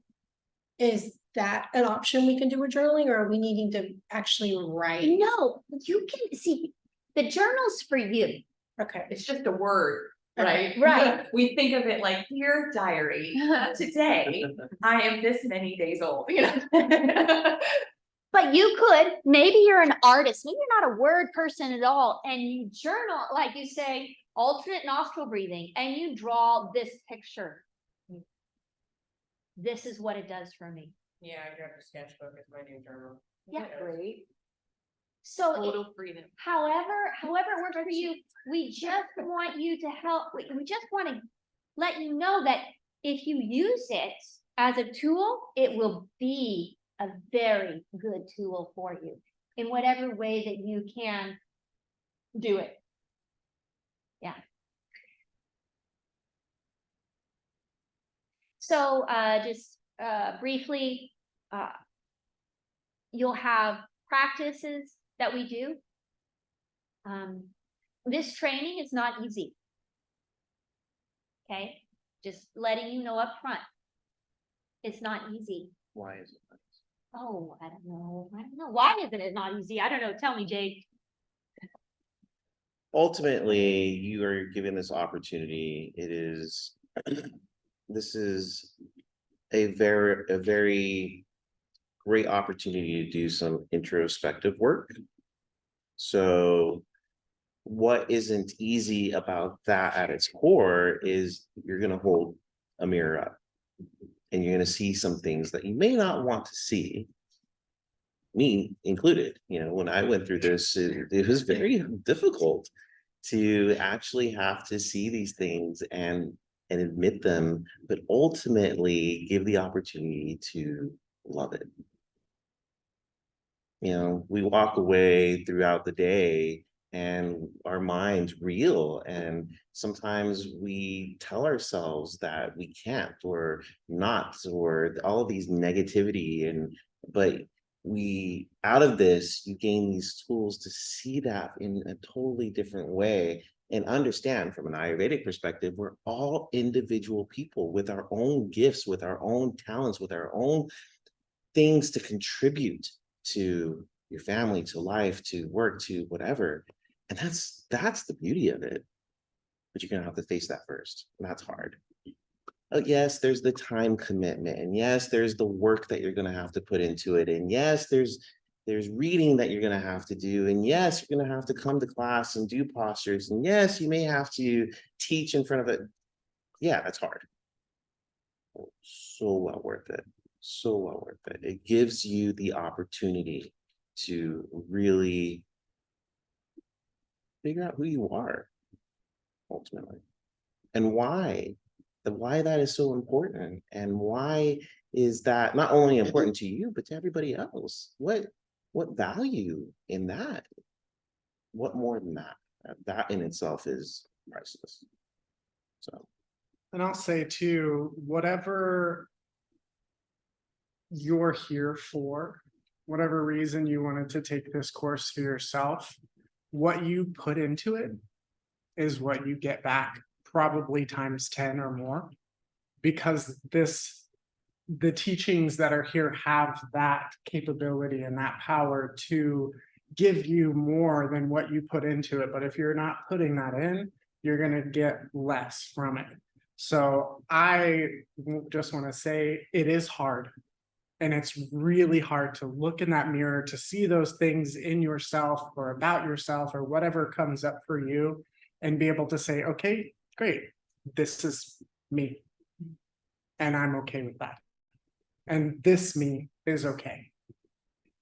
Is that an option we can do with journaling, or are we needing to actually write? No, you can see the journal's for you. Okay. It's just a word, Okay. right? Right. We think of it like, dear diary, today I am this many days old, But you could, maybe you're an artist, maybe you're not a word person at all, and you journal, like you say, alternate nostril breathing, and you draw this picture. This is what it does for me. Yeah, I got a sketchbook as my new journal. Yeah. Great. So Total freedom. however it works for you, we just want you to help, we just want to let you know that if you use it as a tool, it will be a very good tool for you in whatever way that you can do it. Yeah. So just briefly, you'll have practices that we do. This training is not easy. Okay, just letting you know up front. It's not easy. Why is it? Oh, I don't know. Why isn't it not easy? I don't know. Tell me, Jade. ultimately, you are given this opportunity. It is, this is a very great opportunity to do some introspective work. So what isn't easy about that at its core is you're going to hold a mirror up and you're going to see some things that you may not want to see, me included. You know, when I went through this, it was very difficult to actually have to see these things and admit them, but ultimately give the opportunity to love it. You know, we walk away throughout the day and our minds reel, and sometimes we tell ourselves that we can't or not, or all of these negativity, and but we, out of this, you gain these tools to see that in a totally different way and understand from an Ayurvedic perspective, we're all individual people with our own gifts, with our own talents, with our own things to contribute to your family, to life, to work, to whatever. And that's the beauty of it. But you're gonna have to face that first. And that's hard. Oh, yes, there's the time commitment. And yes, there's the work that you're gonna have to put into it. And yes, there's reading that you're gonna have to do. And yes, you're gonna have to come to class and do postures. And yes, you may have to teach in front of it. Yeah, that's hard. So well worth it. So well worth it. It gives you the opportunity to really figure out who you are ultimately, and why that is so important, and why is that not only important to you but to everybody else. What value in that? What more than that? That in itself is priceless. So, And I'll say too, whatever you're here for, whatever reason you wanted to take this course for yourself, what you put into it is what you get back, probably times 10 or more, because the teachings that are here have that capability and that power to give you more than what you put into it. But if you're not putting that in, you're going to get less from it. So I just want to say it is hard. And it's really hard to look in that mirror to see those things in yourself or about yourself or whatever comes up for you, and be able to say, okay, great, this is me. And I'm okay with that. And this me is okay.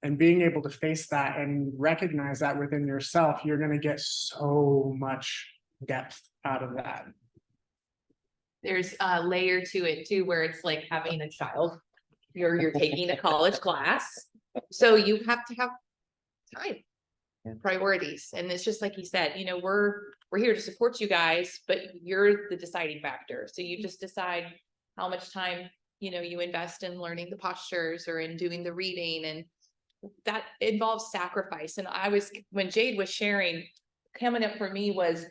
And being able to face that and recognize that within yourself, you're going to get so much depth out of that. There's a layer to it too, where it's like having a child. You're taking a college class, so you have to have time, priorities. And it's just like he said, you know, we're here to support you guys, but you're the deciding factor. So you just decide how much time, you know, you invest in learning the postures or in doing the reading, and that involves sacrifice. And when Jade was sharing, coming up for me was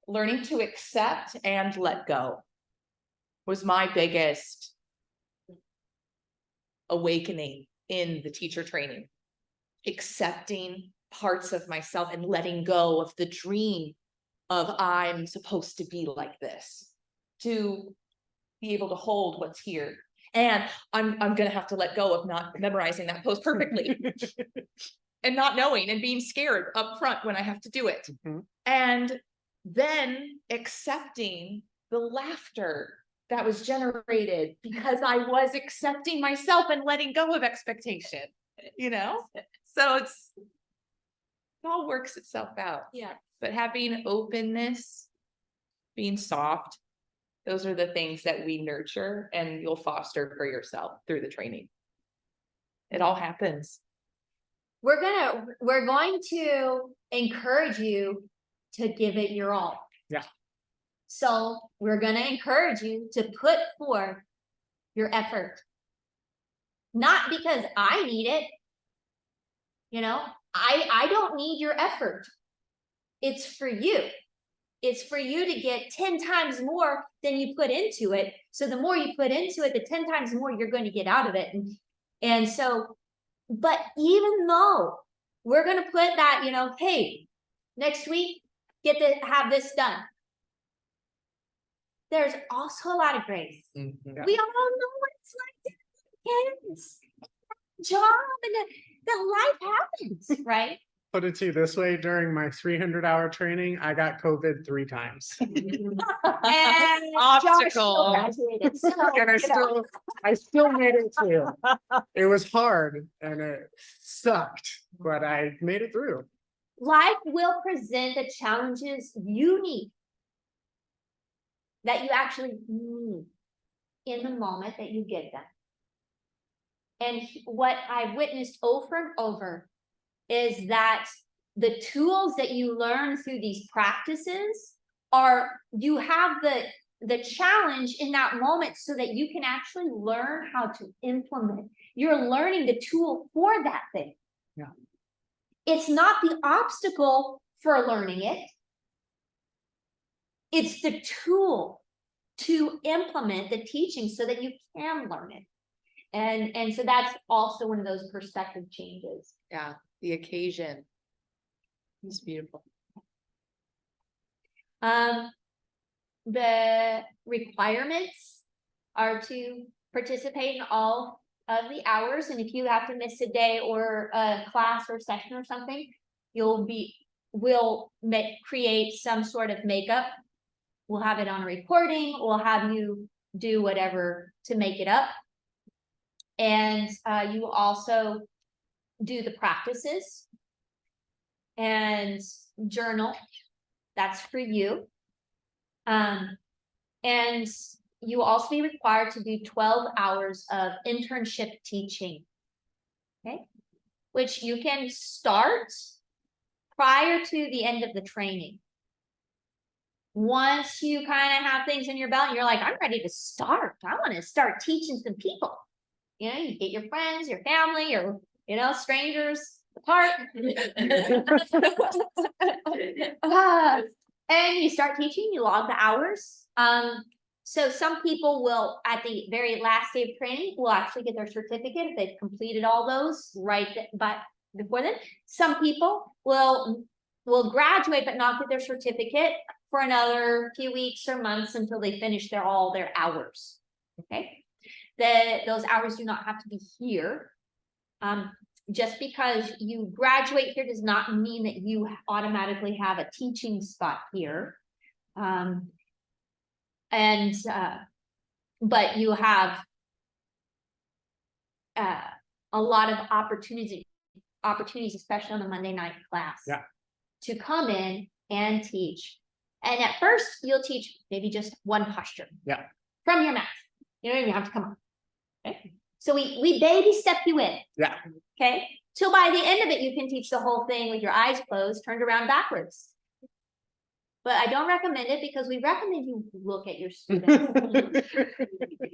learning to accept and let go was my biggest awakening in the teacher training. Accepting parts of myself and letting go of the dream of I'm supposed to be like this, to be able to hold what's here. And I'm gonna have to let go of not memorizing that pose perfectly and not knowing and being scared up front when I have to do it. And then accepting the laughter that was generated because I was accepting myself and letting go of expectation, you know? So it all works itself out. Yeah. But having openness, being soft, those are the things that we nurture and you'll foster for yourself through the training. It all happens. We're going to encourage you to give it your all. Yeah. So we're going to encourage you to put forth your effort. Not because I need it. You know, I don't need your effort. It's for you. It's for you to get 10 times more than you put into it. So the more you put into it, the 10 times more you're going to get out of it. And so, but even though we're going to put that, you know, hey, next week, get to have this done. There's also a lot of grace. Yeah. We all know what it's like to have kids, job, and the life happens, right? Put it to you this way, during my 300-hour training, I got COVID 3 times. And Josh still Obstacle. graduated, so, And I still made it through. It was hard and it sucked, but I made it through. life will present the challenges you need, that you actually need in the moment that you get them. And what I've witnessed over and over is that the tools that you learn through these practices are, you have the challenge in that moment so that you can actually learn how to implement. You're learning the tool for that thing. Yeah. It's not the obstacle for learning it. It's the tool to implement the teaching so that you can learn it. And so that's also one of those perspective changes. Yeah, the occasion. It's beautiful. The requirements are to participate in all of the hours, and if you have to miss a day or a class or session or something, we'll create some sort of makeup. We'll have it on a recording, we'll have you do whatever to make it up. And you will also do the practices and journal. That's for you. And you will also be required to do 12 hours of internship teaching. Okay, which you can start prior to the end of the training. Once you kind of have things in your belt and you're like, I'm ready to start. I want to start teaching some people. You know, you get your friends, your family, or, you know, strangers apart. And you start teaching, you log the hours. So some people will, at the very last day of training, will actually get their certificate if they've completed all those but before then. Some people will graduate but not get their certificate for another few weeks or months until they finish all their hours. Okay, those hours do not have to be here. Just because you graduate here does not mean that you automatically have a teaching spot here. But you have a lot of opportunities, especially on the Monday night class, to come in and teach. And at first, you'll teach maybe just one posture from your mat. You don't even have to come up. Okay? So we baby step you in. Yeah. Okay. Till by the end of it, you can teach the whole thing with your eyes closed, turned around backwards. But I don't recommend it because we recommend you look at your students,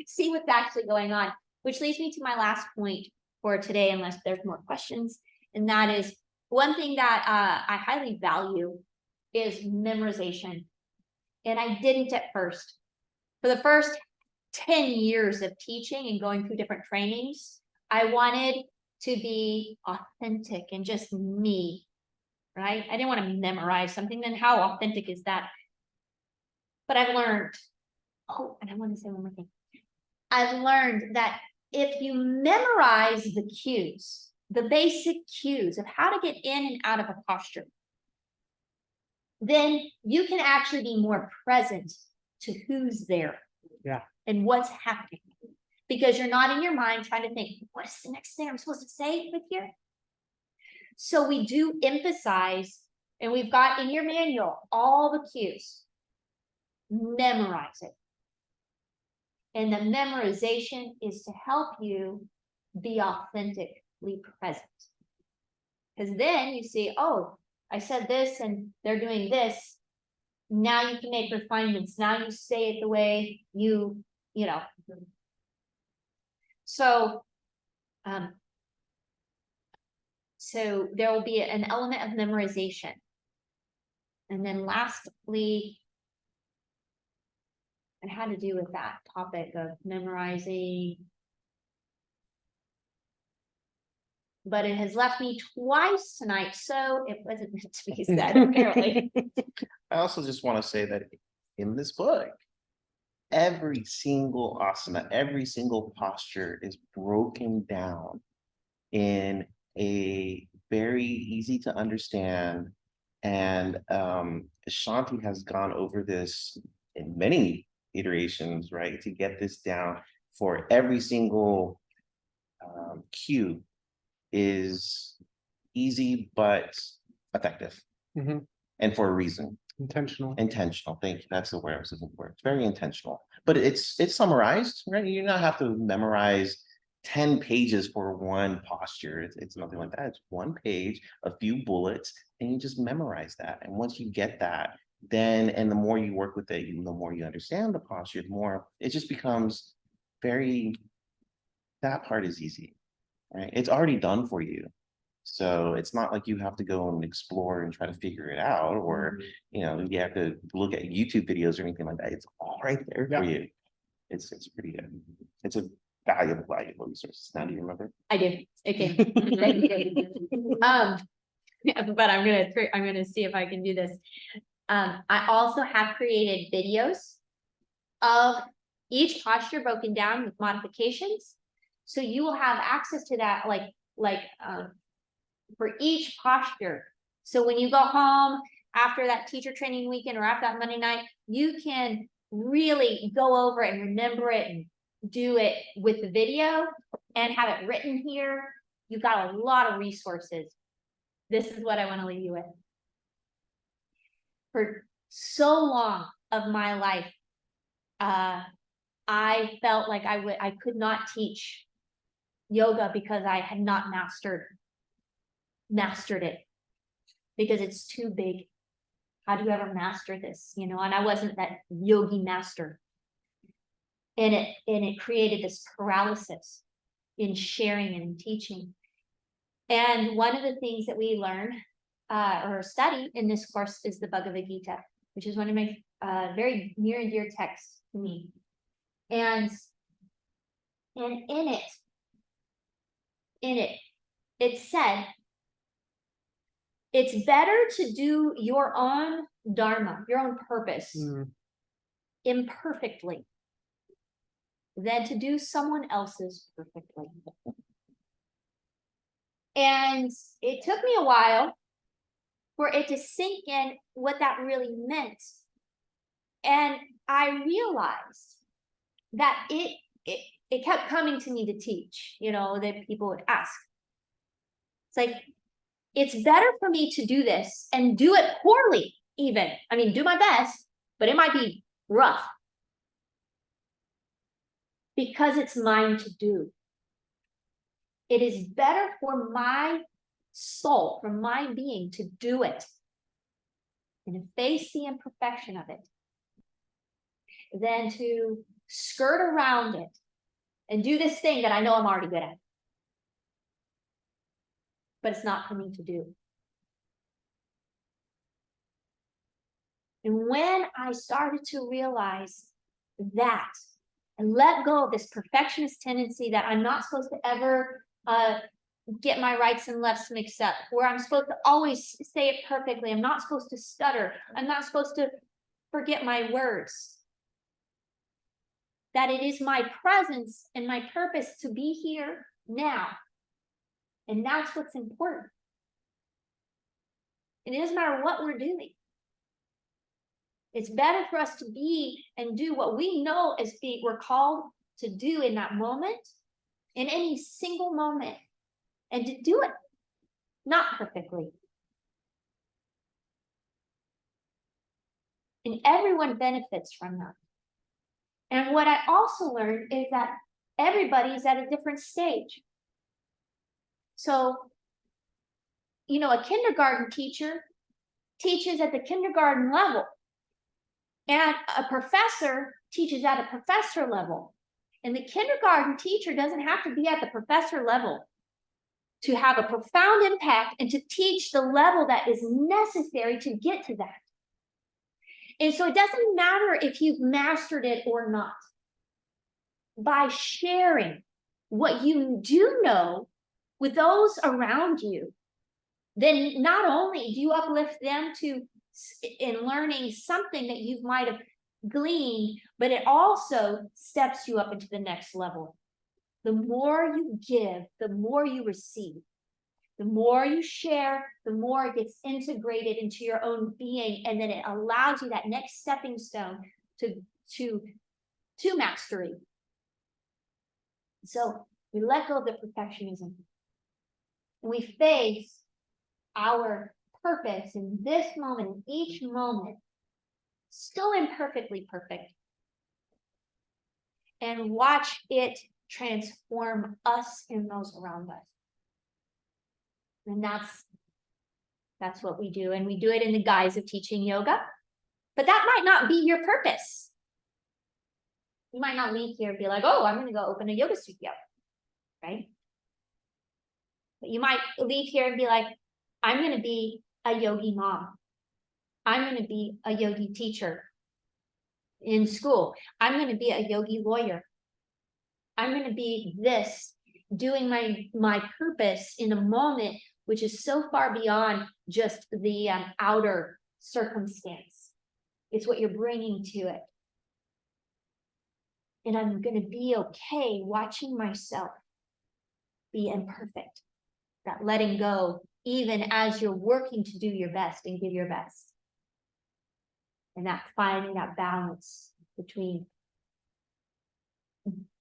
see what's actually going on, which leads me to my last point for today, unless there's more questions. And that is one thing that I highly value is memorization. And I didn't at first. For the first 10 years of teaching and going through different trainings, I wanted to be authentic and just me, right? I didn't want to memorize something. Then how authentic is that? But I've learned, and I want to say one more thing. I've learned that if you memorize the cues, the basic cues of how to get in and out of a posture, then you can actually be more present to who's there. Yeah. And what's happening. Because you're not in your mind trying to think, what is the next thing I'm supposed to say with here? So we do emphasize, and we've got in your manual all the cues. Memorize it. And the memorization is to help you be authentically present. Because then you see, oh, I said this and they're doing this. Now you can make refinements. Now you say it the way you know. So there will be an element of memorization. And then lastly, it had to do with that topic of memorizing. but it has left me twice tonight, so it wasn't meant to be said, apparently. I also just want to say that in this book, every single asana, every single posture is broken down in a very easy to understand. And Shanti has gone over this in many iterations, right? To get this down for every single cue is easy but effective. Mhm. And for a reason. Intentional. Intentional, thank you. That's the word I was looking for. It's very intentional, but it's summarized, right? You don't have to memorize 10 pages for one posture. It's nothing like that. It's one page, a few bullets, and you just memorize that. And once you get that, then and the more you work with it, the more you understand the posture, the more it just becomes very, that part is easy, right? It's already done for you. So it's not like you have to go and explore and try to figure it out, or you have to look at YouTube videos or anything like that. It's all right there for you. It's pretty good. It's a valuable resource. Now do you remember? I do, okay. Thank you. But I'm gonna see if I can do this. I also have created videos of each posture broken down with modifications. So you will have access to that, for each posture. So when you go home after that teacher training weekend or after that Monday night, you can really go over it and remember it and do it with the video and have it written here. You've got a lot of resources. This is what I want to leave you with. For so long of my life, I felt like I could not teach yoga because I had not mastered it, because it's too big. How do you ever master this? And I wasn't that yogi master. And it created this paralysis in sharing and in teaching. And one of the things that we learn or study in this course is the Bhagavad Gita, which is one of my very near and dear texts to me. And in it said, it's better to do your own dharma, your own purpose, imperfectly than to do someone else's perfectly. And it took me a while for it to sink in what that really meant. And I realized that it kept coming to me to teach, that people would ask. It's like, it's better for me to do this and do it poorly, even. I mean, do my best, but it might be rough. Because it's mine to do. It is better for my soul, for my being to do it and to face the imperfection of it than to skirt around it and do this thing that I know I'm already good at. But it's not for me to do. And when I started to realize that and let go of this perfectionist tendency that I'm not supposed to ever get my rights and lefts mixed up, where I'm supposed to always say it perfectly, I'm not supposed to stutter, I'm not supposed to forget my words, that it is my presence and my purpose to be here now. And that's what's important. And it doesn't matter what we're doing. It's better for us to be and do what we know as we're called to do in that moment, in any single moment, and to do it not perfectly. And everyone benefits from that. And what I also learned is that everybody is at a different stage. So, a kindergarten teacher teaches at the kindergarten level. And a professor teaches at a professor level. And the kindergarten teacher doesn't have to be at the professor level to have a profound impact and to teach the level that is necessary to get to that. And so it doesn't matter if you've mastered it or not. By sharing what you do know with those around you, then not only do you uplift them to in learning something that you might have gleaned, but it also steps you up into the next level. The more you give, the more you receive. The more you share, the more it gets integrated into your own being, and then it allows you that next stepping stone to mastery. So we let go of the perfectionism. And we face our purpose in this moment, in each moment, still imperfectly perfect. And watch it transform us and those around us. And that's what we do. And we do it in the guise of teaching yoga. But that might not be your purpose. You might not leave here and be like, oh, I'm going to go open a yoga studio, right? But you might leave here and be like, I'm going to be a yogi mom. I'm going to be a yogi teacher in school. I'm going to be a yogi lawyer. I'm going to be this, doing my purpose in a moment, which is so far beyond just the outer circumstance. It's what you're bringing to it. And I'm going to be okay watching myself be imperfect, that letting go, even as you're working to do your best and give your best. And that finding that balance between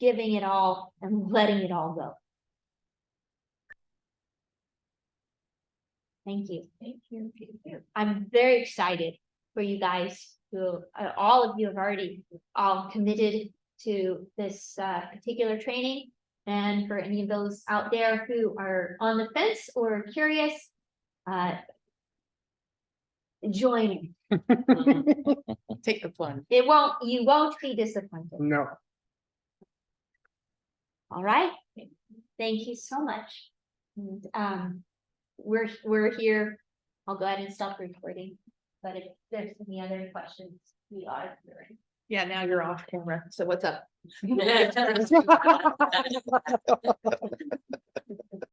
giving it all and letting it all go. Thank you. Thank you. Thank you. I'm very excited for you guys who, all of you have already all committed to this particular training. And for any of those out there who are on the fence or curious, join. Take the plunge. You won't be disappointed. No. All right. Thank you so much. And, we're here. I'll go ahead and stop recording. But if there's any other questions, we are here. Yeah, now you're off camera. So what's up?